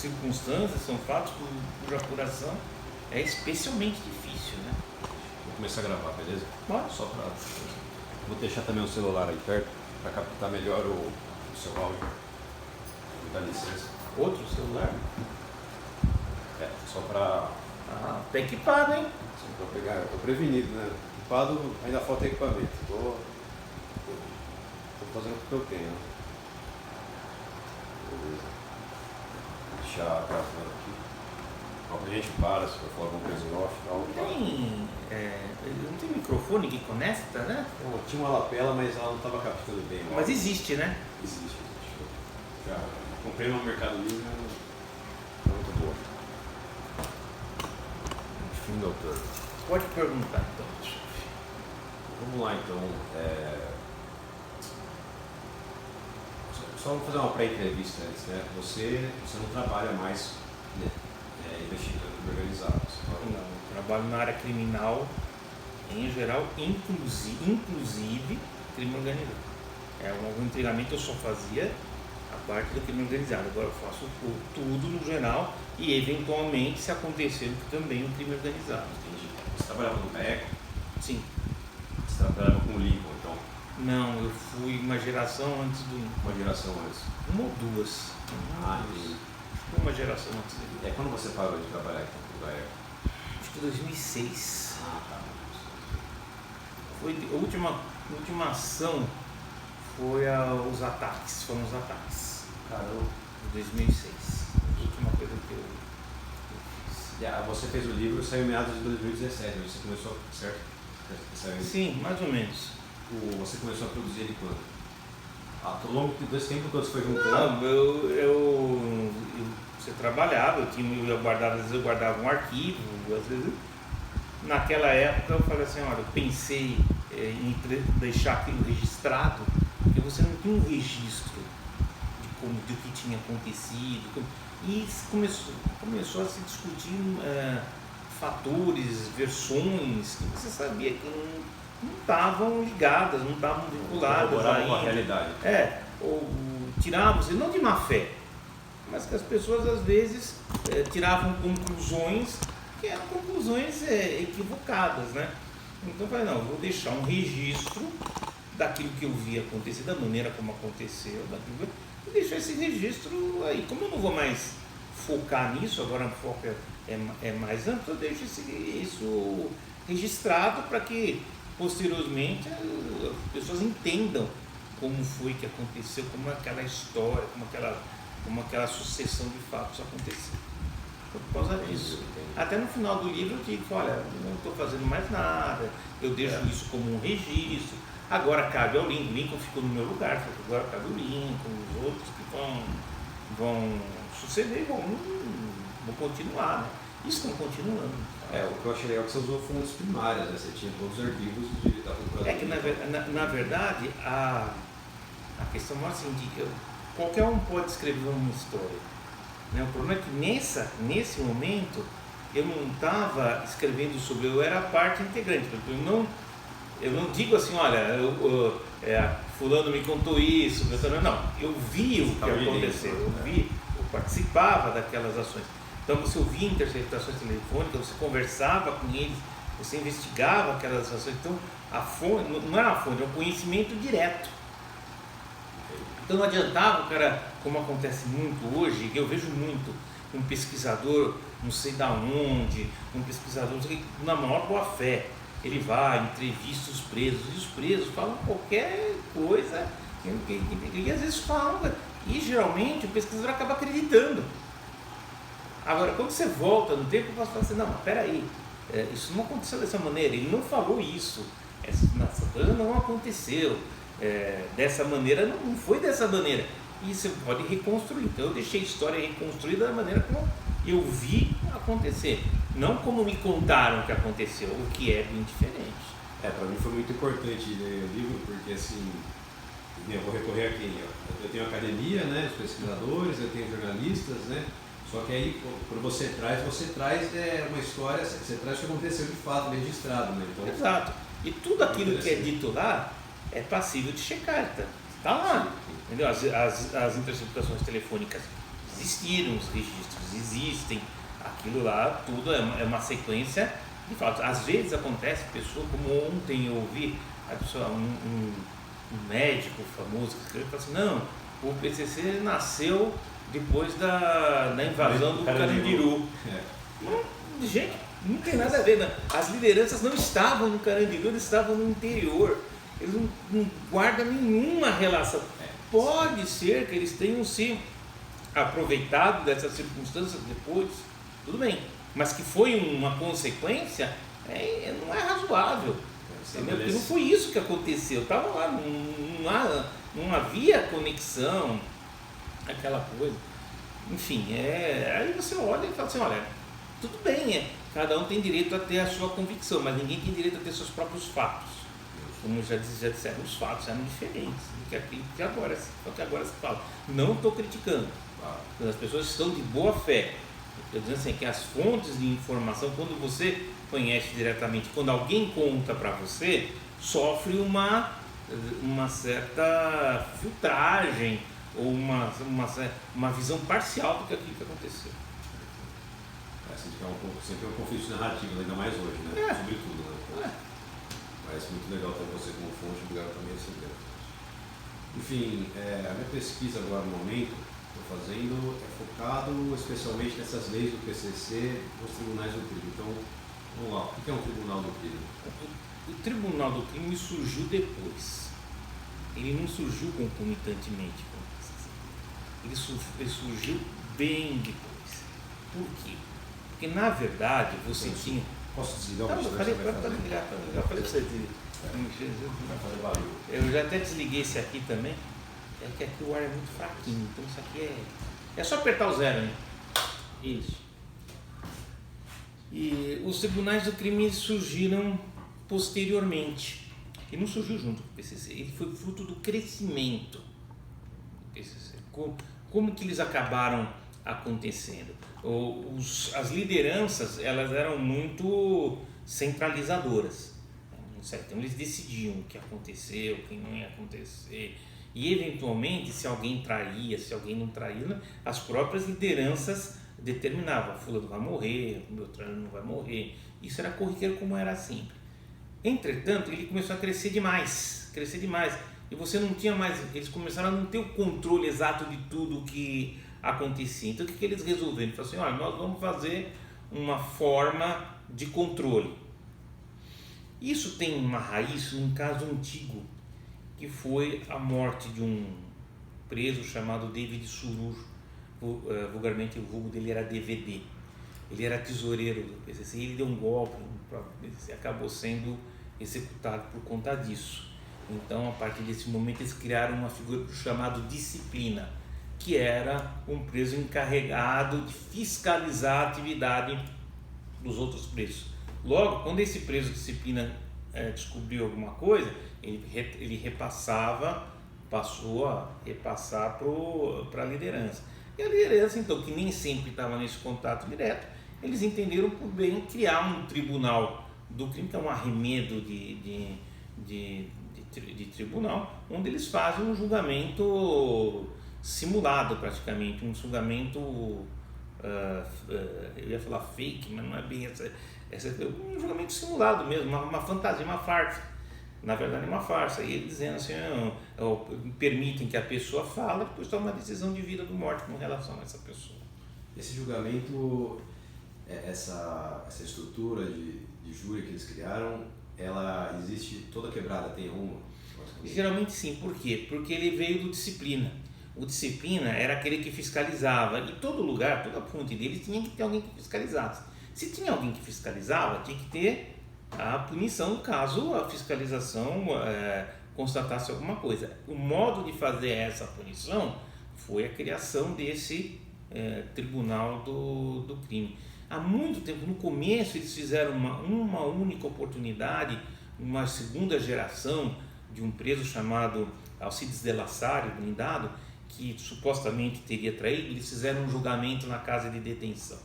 circunstâncias, são fatos cuja apuração é especialmente difícil, né? Vou começar a gravar, beleza? Pode. Só para... Vou deixar também o celular aí perto para captar melhor o seu áudio. Dá licença. Outro celular? É, só para... Ah, tá equipado, hein? Só para pegar, eu tô prevenido, né? Equipado, ainda falta equipamento. Tô fazendo o que eu tenho. Beleza. Vou deixar gravando aqui. A gente para, se for falar alguma coisa em off e tal. Não tem microfone que conecta, né? Não, tinha uma lapela, mas ela não estava captando bem. Mas existe, né? Existe. Já comprei no Mercado Livre, é muito boa. Enfim, doutor. Pode perguntar, então, chefe. Vamos lá, então. Só vou fazer uma pré-entrevista antes, né? Você não trabalha mais, né, investigando organizado. Não, eu trabalho na área criminal em geral, inclusive crime organizado. Antigamente eu só fazia a parte do crime organizado, agora eu faço tudo no geral e eventualmente, se acontecer, também o crime organizado. Entendi. Você trabalhava no PEC? Sim. Você trabalhava com o Lincoln, então? Não, eu fui uma geração antes do Lincoln. Uma geração antes? Uma ou duas. Entendi. Uma geração antes do Lincoln. É quando você parou de trabalhar então, da época? Acho que 2006. Ah, tá. Foi a última ação foi foram os ataques. Caramba. De 2006. A última coisa que eu fiz. Você fez o livro, saiu em meados de 2017, você começou, certo? Sim, mais ou menos. Você começou a produzir ele quando? Ao longo desse tempo todo você foi juntando? Não, você trabalhava, às vezes eu guardava um arquivo, às vezes. Naquela época eu falei assim, olha, eu pensei em deixar aquilo registrado, porque você não tinha um registro do que tinha acontecido. E começou a se discutir fatores, versões que você sabia que não estavam ligadas, não estavam vinculadas com a realidade. Ou tiravam, não de má fé, mas que as pessoas às vezes tiravam conclusões que eram conclusões equivocadas, né? Então eu falei, não, eu vou deixar um registro daquilo que eu vi acontecer, da maneira como aconteceu, e deixar esse registro aí. Como eu não vou mais focar nisso, agora o foco é mais amplo, eu deixo isso registrado para que posteriormente as pessoas entendam como foi que aconteceu, como aquela história, como aquela sucessão de fatos aconteceu. Por causa disso. Até no final do livro eu digo, olha, eu não estou fazendo mais nada, eu deixo isso como um registro, agora cabe ao Lincoln ficou no meu lugar, agora cabe ao Lincoln, os outros que vão suceder, vão continuar, né? E estão continuando. O que eu achei legal é que você usou fontes primárias, né? Você tinha todos os arquivos da procuradoria. É que na verdade a questão é assim, qualquer um pode escrever uma história. Né? O problema é que nesse momento eu não estava escrevendo sobre, eu era a parte integrante. Eu não digo assim, olha, fulano me contou isso, não, eu vi o que aconteceu, eu participava daquelas ações. Então você ouvia interceptações telefônicas, você conversava com eles, você investigava aquelas ações. Então a fonte, não era a fonte, é um conhecimento direto. Então não adiantava o cara, como acontece muito hoje, que eu vejo muito, um pesquisador, não sei da onde, um pesquisador na maior boa fé, ele vai, entrevista os presos, e os presos falam qualquer coisa, e às vezes falam, e geralmente o pesquisador acaba acreditando. Agora, quando você volta no tempo, você fala assim, não, mas peraí, isso não aconteceu dessa maneira, ele não falou isso, essa coisa não aconteceu. Dessa maneira, não foi dessa maneira, e você pode reconstruir. Então eu deixei a história reconstruída da maneira como eu vi acontecer, não como me contaram que aconteceu, o que é bem diferente. Para mim foi muito importante ler o livro, porque assim, eu vou recorrer aqui, eu tenho academia, né, os pesquisadores, eu tenho jornalistas, né, só que aí quando você traz uma história, você traz o que aconteceu de fato, registrado, né? Então, exato, e tudo aquilo que é dito lá é passível de checar, tá lá, entendeu? As interceptações telefônicas existiram, os registros existem, aquilo lá tudo é uma sequência de fatos. Às vezes acontece, pessoa, como ontem eu ouvi, a pessoa, um médico famoso que fala assim, não, o PCC nasceu depois da invasão do Carandiru. Gente, não tem nada a ver, né? As lideranças não estavam no Carandiru, eles estavam no interior, eles não guardam nenhuma relação. Pode ser que eles tenham se aproveitado dessas circunstâncias depois, tudo bem, mas que foi uma consequência, não é razoável. Porque não foi isso que aconteceu, estava lá, não havia conexão, aquela coisa. Enfim, aí você olha e fala assim, olha, tudo bem, cada um tem direito a ter a sua convicção, mas ninguém tem direito a ter seus próprios fatos. Como já disseram, os fatos eram diferentes do que agora se fala. Não estou criticando, as pessoas estão de boa fé. Estou dizendo assim, que as fontes de informação, quando você conhece diretamente, quando alguém conta para você, sofre uma certa filtragem ou uma visão parcial do que aquilo que aconteceu. Sempre é um conflito narrativo, ainda mais hoje, né? Sobretudo, né? Mas muito legal ter você como fonte, obrigado também a receber. Enfim, a minha pesquisa agora no momento, estou fazendo, é focado especialmente nessas leis do PCC nos tribunais do crime. Então, vamos lá, o que é um tribunal do crime? O tribunal do crime surgiu depois. Ele não surgiu concomitantemente com o PCC. Ele surgiu bem depois. Por quê? Porque na verdade você tinha... Posso desligar o Não, bicho? falei para você desligar. Vai fazer barulho. Eu já até desliguei esse aqui também. É que aqui o ar é muito fraquinho, então isso aqui é só apertar o zero, né? Isso. E os tribunais do crime surgiram posteriormente. Ele não surgiu junto com o PCC, ele foi fruto do crescimento do PCC. Como que eles acabaram acontecendo? As lideranças, elas eram muito centralizadoras, certo? Então eles decidiam o que aconteceu, o que não ia acontecer, e eventualmente se alguém traía, se alguém não traía, as próprias lideranças determinavam, fulano vai morrer, Beltrano não vai morrer. Isso era corriqueiro, como era sempre. Entretanto, ele começou a crescer demais, e você não tinha mais, eles começaram a não ter o controle exato de tudo o que acontecia. Então o que eles resolveram? Eles falaram assim, olha, nós vamos fazer uma forma de controle. Isso tem uma raiz num caso antigo, que foi a morte de um preso chamado David Surujo, vulgarmente o vulgo dele era DVD. Ele era tesoureiro do PCC e ele deu um golpe e acabou sendo executado por conta disso. Então, a partir desse momento, eles criaram uma figura chamada disciplina, que era um preso encarregado de fiscalizar a atividade dos outros presos. Logo, quando esse preso disciplina descobriu alguma coisa, ele passou a repassar para a liderança. E a liderança, então, que nem sempre estava nesse contato direto, eles entenderam por bem criar um tribunal do crime, que é um arremedo de tribunal, onde eles fazem um julgamento simulado praticamente, um julgamento, eu ia falar fake, mas não é bem um julgamento simulado mesmo, uma fantasia, uma farsa. Na verdade é uma farsa, e eles dizendo assim, permitem que a pessoa fale, depois toma uma decisão de vida ou morte com relação a essa pessoa. Esse julgamento, essa estrutura de júri que eles criaram, ela existe toda quebrada, tem uma? Geralmente sim, por quê? Porque ele veio do disciplina. O disciplina era aquele que fiscalizava, e todo lugar, toda fonte dele tinha que ter alguém que fiscalizasse. Se tinha alguém que fiscalizava, tinha que ter a punição caso a fiscalização constatasse alguma coisa. O modo de fazer essa punição foi a criação desse tribunal do crime. Há muito tempo, no começo, eles fizeram uma única oportunidade, uma segunda geração de um preso chamado Alcides de La Salle, blindado, que supostamente teria traído. Eles fizeram um julgamento na casa de detenção.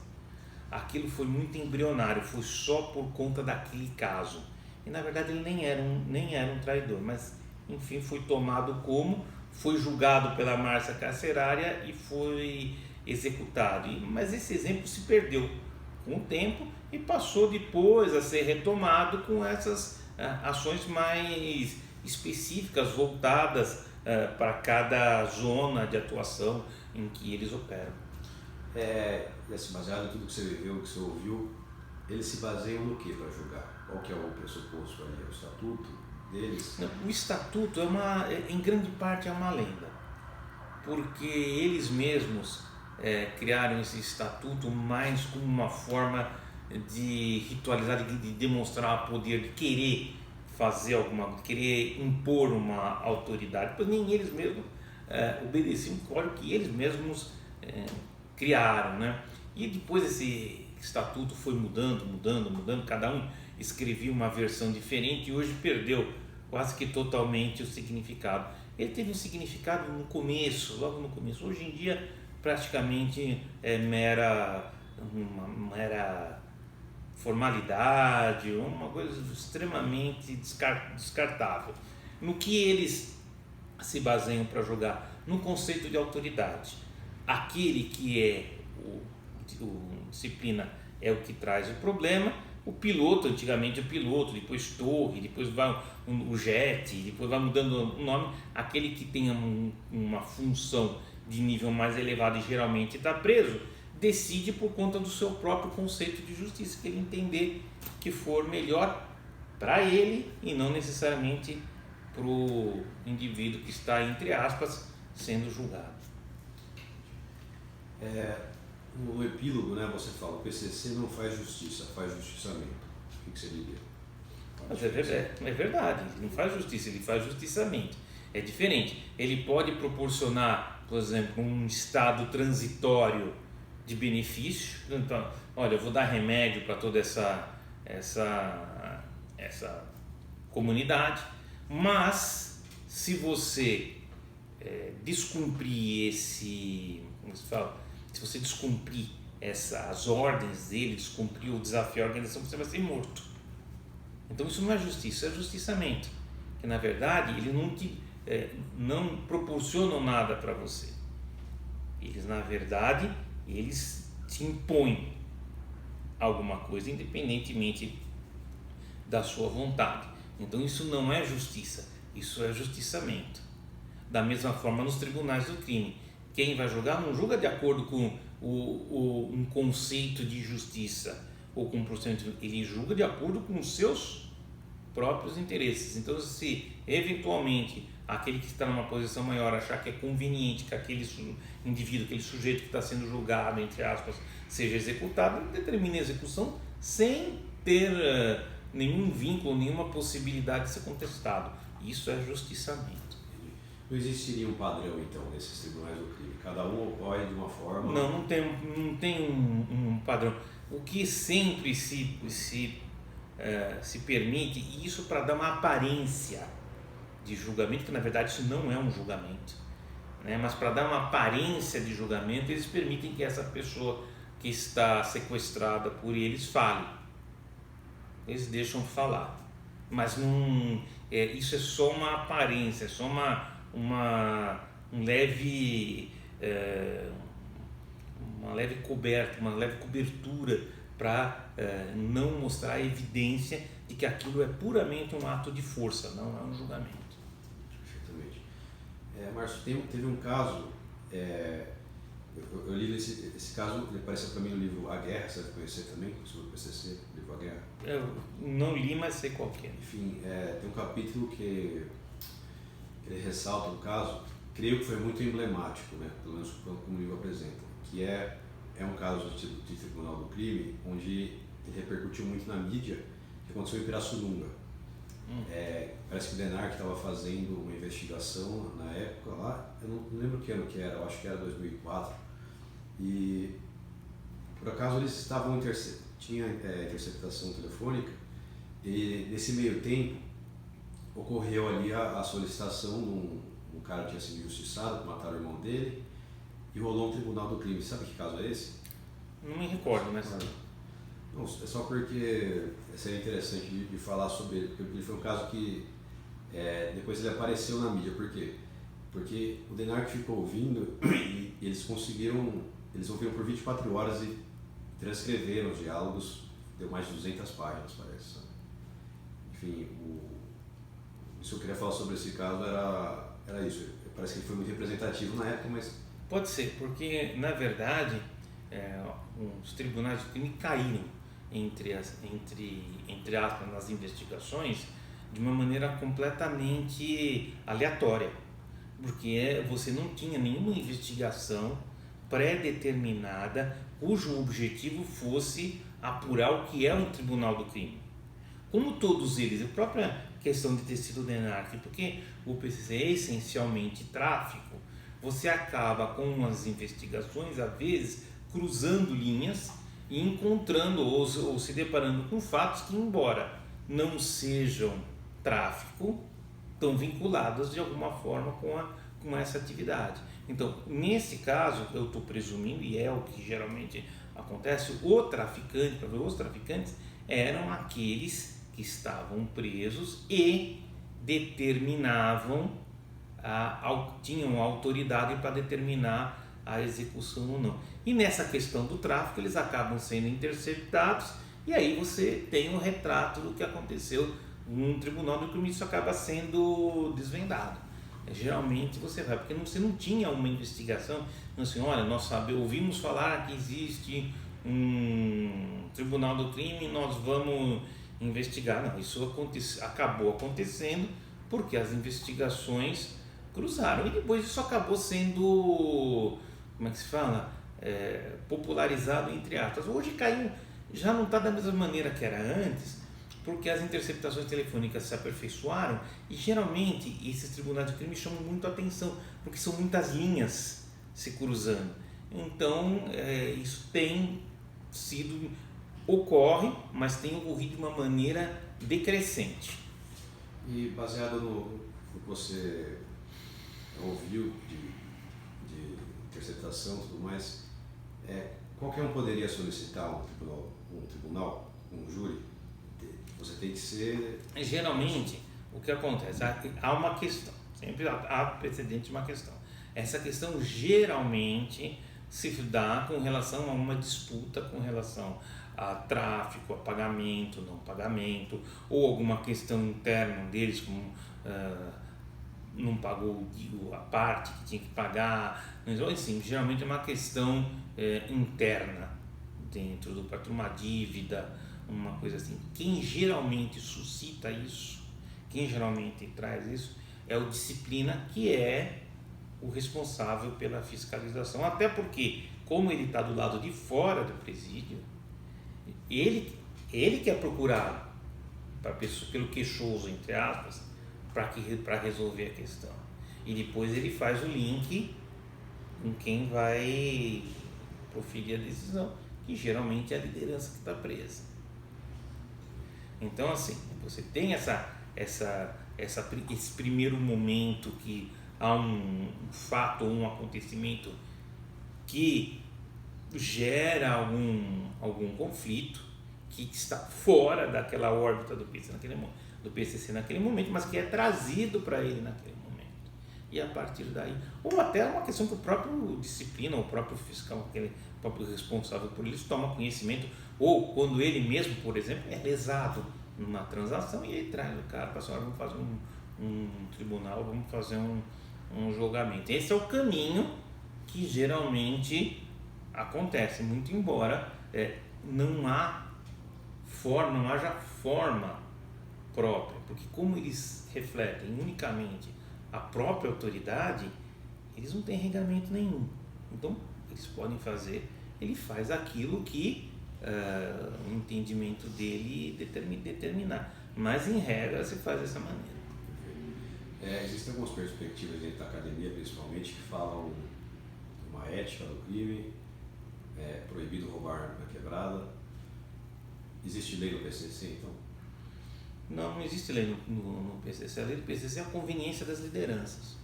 Aquilo foi muito embrionário, foi só por conta daquele caso. E na verdade ele nem era um traidor, mas enfim, foi tomado foi julgado pela Márcia carcerária e foi executado. Mas esse exemplo se perdeu com o tempo e passou depois a ser retomado com essas ações mais específicas, voltadas para cada zona de atuação em que eles operam. Assim, baseado em tudo que você viveu, que você ouviu, eles se baseiam no que para julgar? Qual que é o pressuposto ali? É o estatuto deles? O estatuto em grande parte é uma lenda, porque eles mesmos criaram esse estatuto mais como uma forma de ritualizar, de demonstrar poder, de querer fazer de querer impor uma autoridade, pois nem eles mesmos obedeciam o código que eles mesmos criaram, né? E depois esse estatuto foi mudando, cada um escrevia uma versão diferente e hoje perdeu quase que totalmente o significado. Ele teve um significado no começo, logo no começo. Hoje em dia praticamente é uma mera formalidade, uma coisa extremamente descartável. No que eles se baseiam para julgar? No conceito de autoridade. Aquele que é o disciplina é o que traz o problema. O piloto, antigamente o piloto, depois torre, depois vai o jet, depois vai mudando o nome. Aquele que tem uma função de nível mais elevado e geralmente está preso, decide por conta do seu próprio conceito de justiça, que ele entender que for melhor para ele e não necessariamente para o indivíduo que está, entre aspas, sendo julgado. No epílogo, né, você fala, o PCC não faz justiça, faz justiçamento. O que você diria? Mas é verdade, ele não faz justiça, ele faz justiçamento. É diferente. Ele pode proporcionar, por exemplo, um estado transitório de benefício. Então, olha, eu vou dar remédio para toda essa comunidade, mas se você descumprir se você descumprir as ordens dele, descumprir ou desafiar a organização, você vai ser morto. Então isso não é justiça, é justiçamento, que na verdade ele não proporcionam nada para você. Eles na verdade te impõem alguma coisa independentemente da sua vontade. Então isso não é justiça, isso é justiçamento. Da mesma forma nos tribunais do crime, quem vai julgar não julga de acordo com um conceito de justiça ou com um procedimento, ele julga de acordo com os seus próprios interesses. Então, se eventualmente aquele que está numa posição maior achar que é conveniente que aquele indivíduo, aquele sujeito que está sendo julgado, entre aspas, seja executado, ele determina a execução sem ter nenhum vínculo, nenhuma possibilidade de ser contestado. Isso é justiçamento. Não existiria um padrão, então, nesses tribunais do crime? Cada um ocorre de uma forma? Não tem um padrão. O que sempre se permite, e isso para dar uma aparência de julgamento, que na verdade isso não é um julgamento, né? Mas para dar uma aparência de julgamento, eles permitem que essa pessoa que está sequestrada por eles fale. Eles deixam falar. Mas isso é só uma aparência, é só uma leve coberta, uma leve cobertura para não mostrar a evidência de que aquilo é puramente um ato de força, não é um julgamento. Perfeitamente. Márcio, teve um caso, eu li esse caso, ele apareceu para mim no livro A Guerra, você deve conhecer também, sobre o PCC, o livro A Guerra. Eu não li, mas sei qual que é. Enfim, tem um capítulo que ele ressalta um caso, creio que foi muito emblemático, né, pelo menos como o livro apresenta, que é um caso de tribunal do crime, onde ele repercutiu muito na mídia, que aconteceu em Pirassununga. Parece que o DENARC estava fazendo uma investigação na época lá, eu não lembro que ano que era, eu acho que era 2004, e por acaso eles estavam tinha interceptação telefônica, e nesse meio tempo ocorreu ali a solicitação de um cara que tinha sido injustiçado, mataram o irmão dele, e rolou um tribunal do crime. Sabe que caso é esse? Não me recordo, mas... Não, é só porque seria interessante de falar sobre ele, porque ele foi um caso que depois ele apareceu na mídia. Por quê? Porque o DENARC ficou ouvindo e eles conseguiram eles ouviram por 24 horas e transcreveram os diálogos, deu mais de 200 páginas, parece. Enfim, isso que eu queria falar sobre esse caso era isso. Parece que ele foi muito representativo na época, mas... Pode ser, porque na verdade os tribunais de crime caíram entre aspas, nas investigações de uma maneira completamente aleatória, porque você não tinha nenhuma investigação pré-determinada cujo objetivo fosse apurar o que é um tribunal do crime. Como todos eles, a própria questão de ter sido DENARC, porque o PCC é essencialmente tráfico, você acaba com as investigações, às vezes, cruzando linhas e encontrando ou se deparando com fatos que, embora não sejam tráfico, estão vinculados de alguma forma com essa atividade. Então, nesse caso, eu estou presumindo, e é o que geralmente acontece, os traficantes eram aqueles que estavam presos e determinavam, tinham autoridade para determinar a execução ou não. E nessa questão do tráfico, eles acabam sendo interceptados, e aí você tem um retrato do que aconteceu num tribunal do crime, isso acaba sendo desvendado. Geralmente você vai, porque você não tinha uma investigação, assim, olha, nós ouvimos falar que existe um tribunal do crime, nós vamos investigar. Não, isso acabou acontecendo porque as investigações cruzaram, e depois isso acabou sendo, como é que se fala, popularizado entre aspas. Hoje caiu, já não está da mesma maneira que era antes, porque as interceptações telefônicas se aperfeiçoaram e geralmente esses tribunais de crime chamam muito a atenção, porque são muitas linhas se cruzando. Então isso ocorre, mas tem ocorrido de uma maneira decrescente. E baseado no que você ouviu de interceptação e tudo mais, qualquer um poderia solicitar um tribunal, um júri? Você tem que ser... Geralmente, o que acontece? Há uma questão, sempre há precedente de uma questão. Essa questão geralmente se dá com relação a uma disputa com relação a tráfico, a pagamento, não pagamento, ou alguma questão interna deles, como não pagou a parte que tinha que pagar. Então, assim, geralmente é uma questão interna dentro do patrão, uma dívida, uma coisa assim. Quem geralmente suscita isso, quem geralmente traz isso, é o disciplina, que é o responsável pela fiscalização. Até porque, como ele está do lado de fora do presídio, ele que é procurado pelo queixoso, entre aspas, para resolver a questão. E depois ele faz o link com quem vai proferir a decisão, que geralmente é a liderança que está presa. Então, assim, você tem esse primeiro momento que há um fato ou um acontecimento que gera algum conflito que está fora daquela órbita do PCC naquele momento, mas que é trazido para ele naquele momento. E a partir daí, ou até uma questão que o próprio disciplina, o próprio fiscal, aquele próprio responsável por isso, toma conhecimento, ou quando ele mesmo, por exemplo, é lesado numa transação e ele traz o cara para a senhora, vamos fazer um tribunal, vamos fazer um julgamento. Esse é o caminho que geralmente acontece, muito embora não haja forma própria, porque como eles refletem unicamente a própria autoridade, eles não têm regramento nenhum. Então, eles podem fazer, ele faz aquilo que o entendimento dele determinar, mas em regra se faz dessa maneira. Existem algumas perspectivas dentro da academia, principalmente, que falam de uma ética do crime, proibido roubar na quebrada. Existe lei no PCC, então? Não existe lei no PCC. A lei do PCC é a conveniência das lideranças.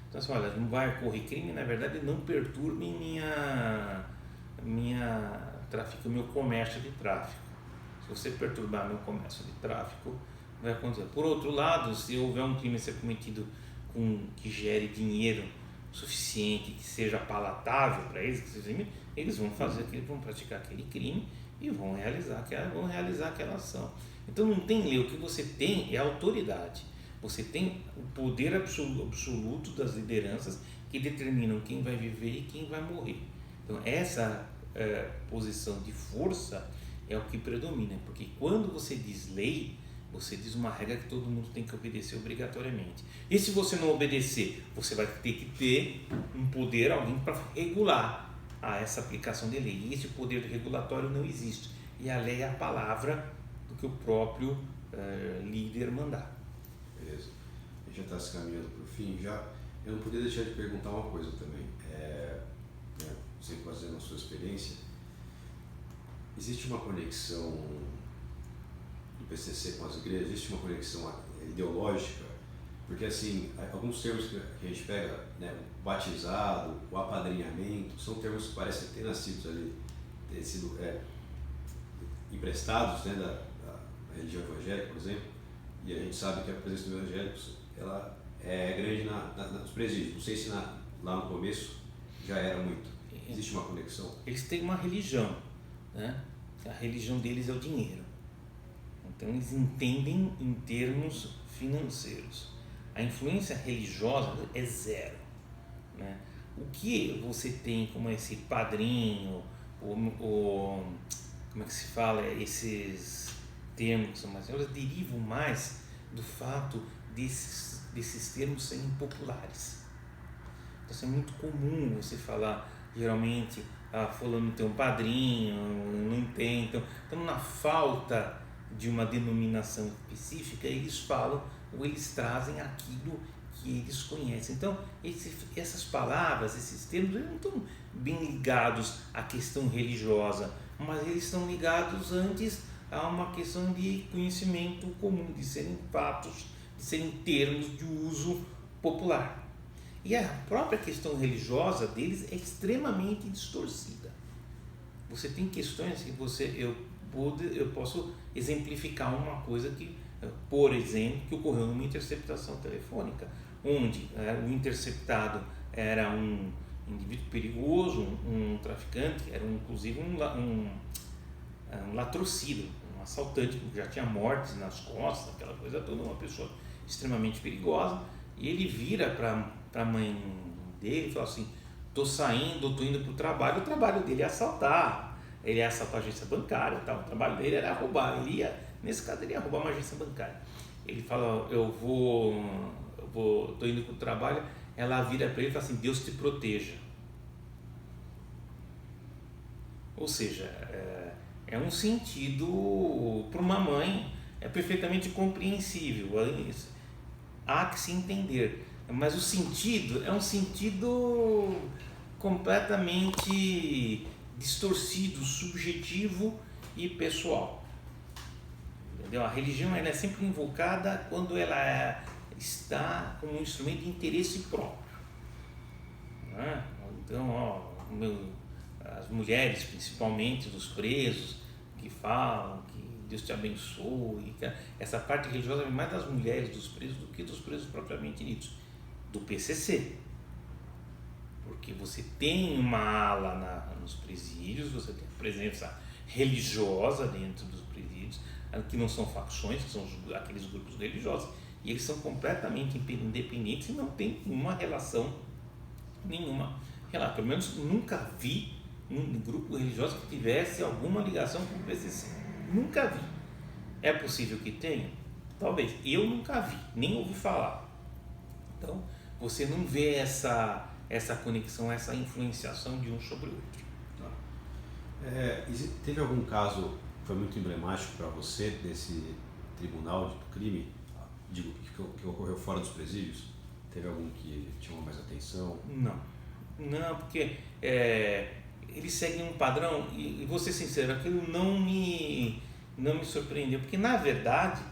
Então, assim, olha, não vai ocorrer crime, na verdade, não perturbe o meu comércio de tráfico. Se você perturbar meu comércio de tráfico, vai acontecer. Por outro lado, se houver um crime a ser cometido que gere dinheiro suficiente, que seja palatável para eles vão fazer vão praticar aquele crime e vão realizar aquela ação. Então não tem lei, o que você tem é autoridade. Você tem o poder absoluto das lideranças que determinam quem vai viver e quem vai morrer. Então essa posição de força é o que predomina, porque quando você diz lei, você diz uma regra que todo mundo tem que obedecer obrigatoriamente. E se você não obedecer, você vai ter que ter um poder, alguém para regular essa aplicação de lei. E esse poder regulatório não existe. E a lei é a palavra do que o próprio líder mandar. Beleza. A gente já está se caminhando para o fim. Eu não podia deixar de perguntar uma coisa também. Você fazendo a sua experiência, existe uma conexão do PCC com as igrejas? Existe uma conexão ideológica? Porque assim, alguns termos que a gente pega, né, o batizado, o apadrinhamento, são termos que parecem ter nascido ali, ter sido emprestados, né, da religião evangélica, por exemplo, e a gente sabe que a presença dos evangélicos ela é grande nos presídios. Não sei se lá no começo já era muito. Existe uma conexão? Eles têm uma religião, né? A religião deles é o dinheiro. Então eles entendem em termos financeiros. A influência religiosa é zero, né? O que você tem como esse padrinho, como é que se fala, esses termos que são mais, elas derivam mais do fato desses termos serem populares. Então é muito comum você falar, geralmente, fulano tem um padrinho, não tem, então na falta de uma denominação específica, eles falam ou eles trazem aquilo que eles conhecem. Então, essas palavras, esses termos, eles não estão bem ligados à questão religiosa, mas eles estão ligados antes a uma questão de conhecimento comum, de serem fatos, de serem termos de uso popular. E a própria questão religiosa deles é extremamente distorcida. Você tem questões que eu posso exemplificar uma coisa que, por exemplo, que ocorreu numa interceptação telefônica, onde o interceptado era um indivíduo perigoso, um traficante, era inclusive um latrocínio, um assaltante que já tinha mortes nas costas, aquela coisa toda, uma pessoa extremamente perigosa, e ele vira para a mãe dele e fala assim: estou indo para o trabalho dele é assaltar. Ele ia assaltar a agência bancária, tal. O trabalho dele era roubar, nesse caso ele ia roubar uma agência bancária. Ele fala: estou indo para o trabalho. Ela vira para ele e fala assim: Deus te proteja. Ou seja, é um sentido para uma mãe, é perfeitamente compreensível, há que se entender, mas o sentido é um sentido completamente distorcido, subjetivo e pessoal. Entendeu? A religião ela é sempre invocada quando ela está como um instrumento de interesse próprio, né? Então, as mulheres, principalmente dos presos, que falam que Deus te abençoe, essa parte religiosa é mais das mulheres dos presos do que dos presos propriamente ditos, do PCC. Porque você tem uma ala nos presídios, você tem a presença religiosa dentro dos presídios, que não são facções, que são aqueles grupos religiosos, e eles são completamente independentes e não tem nenhuma relação. Pelo menos nunca vi um grupo religioso que tivesse alguma ligação com o PCC. Nunca vi. É possível que tenha? Talvez. Eu nunca vi, nem ouvi falar. Então, você não vê essa conexão, essa influenciação de um sobre o outro. Teve algum caso que foi muito emblemático para você desse tribunal do crime, que ocorreu fora dos presídios? Teve algum que chamou mais atenção? Não, porque eles seguem um padrão e vou ser sincero, aquilo não me surpreendeu, porque na verdade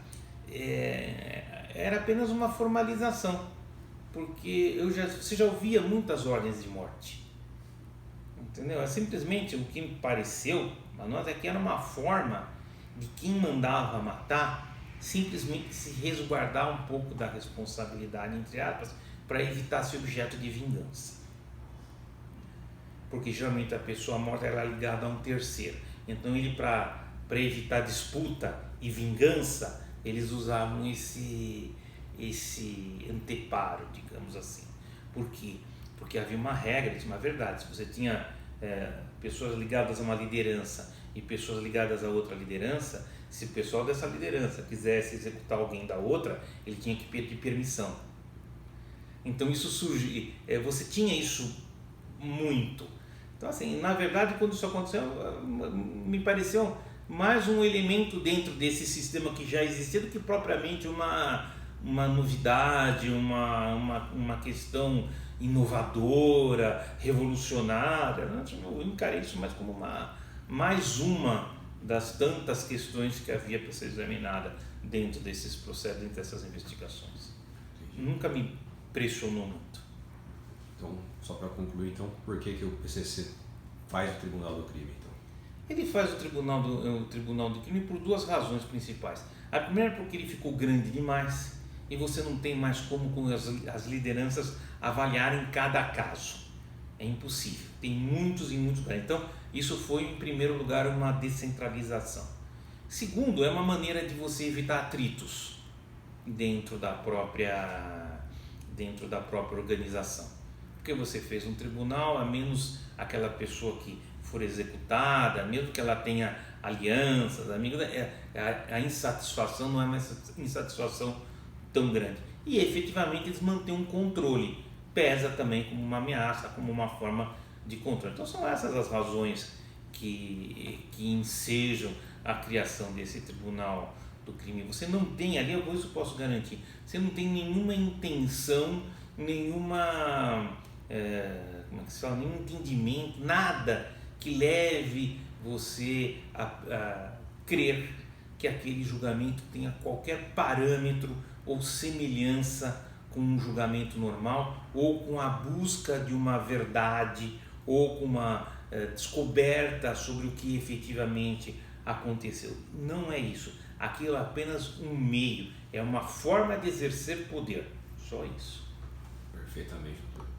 era apenas uma formalização, porque você já ouvia muitas ordens de morte, entendeu? Simplesmente o que me pareceu a nós é que era uma forma de quem mandava matar simplesmente se resguardar um pouco da responsabilidade, entre aspas, para evitar ser objeto de vingança. Porque geralmente a pessoa morta ela é ligada a um terceiro. Então ele, para evitar disputa e vingança, eles usavam esse anteparo, digamos assim. Por quê? Porque havia uma regra, uma verdade. Se você tinha pessoas ligadas a uma liderança e pessoas ligadas a outra liderança, se o pessoal dessa liderança quisesse executar alguém da outra, ele tinha que pedir permissão. Então isso surge, você tinha isso muito. Então assim, na verdade, quando isso aconteceu, me pareceu mais um elemento dentro desse sistema que já existia do que propriamente uma novidade, uma questão inovadora, revolucionária. Eu encarei isso mais como mais uma das tantas questões que havia para ser examinada dentro desses processos, dentro dessas investigações. Nunca me pressionou muito. Então, só para concluir, então, por que o PCC faz o Tribunal do Crime? Então? Ele faz o Tribunal do Crime por duas razões principais. A primeira é porque ele ficou grande demais e você não tem mais como as lideranças avaliarem cada caso. É impossível. Tem muitos e muitos casos. Então, isso foi, em primeiro lugar, uma descentralização. Segundo, é uma maneira de você evitar atritos dentro da própria organização. Porque você fez um tribunal, a menos aquela pessoa que for executada, mesmo que ela tenha alianças, amigos, a insatisfação não é uma insatisfação tão grande. E efetivamente eles mantêm um controle, pesa também como uma ameaça, como uma forma de controle. Então são essas as razões que ensejam a criação desse Tribunal do Crime. Você não tem ali, isso eu posso garantir, você não tem nenhuma intenção, nenhuma nenhum entendimento, nada que leve você a crer que aquele julgamento tenha qualquer parâmetro ou semelhança com um julgamento normal, ou com a busca de uma verdade, ou com uma descoberta sobre o que efetivamente aconteceu. Não é isso. Aquilo é apenas um meio, é uma forma de exercer poder. Só isso. Perfeitamente, doutor.